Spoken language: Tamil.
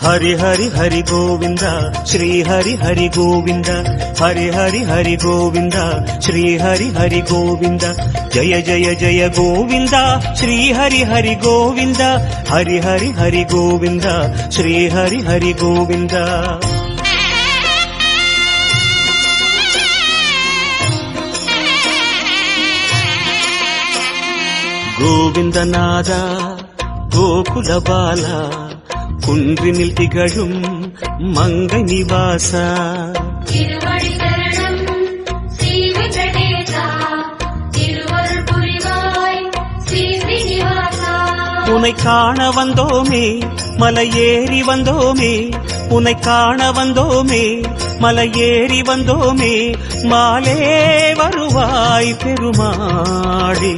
हरि हरि हरि गोविंद श्री हरि हरि गोविंद हरि हरि हरि गोविंद श्री हरि हरि गोविंद जय जय जय गोविंद श्री हरि हरि गोविंद हरि हरि हरि गोविंद श्री हरि हरि गोविंद गोविंदनाद गोकुल बाला குன்றினில் திகழும் மங்கை நிவாசா திருவடி சரணம் ஸ்ரீ வெங்கடேசா திருவருள் புரிவாய் ஸ்ரீ ஸ்ரீனிவாசா உன்னை காண வந்தோமே மலையேறி வந்தோமே உன்னை காண வந்தோமே மலையேறி வந்தோமே மாலே வருவாய் பெருமாளே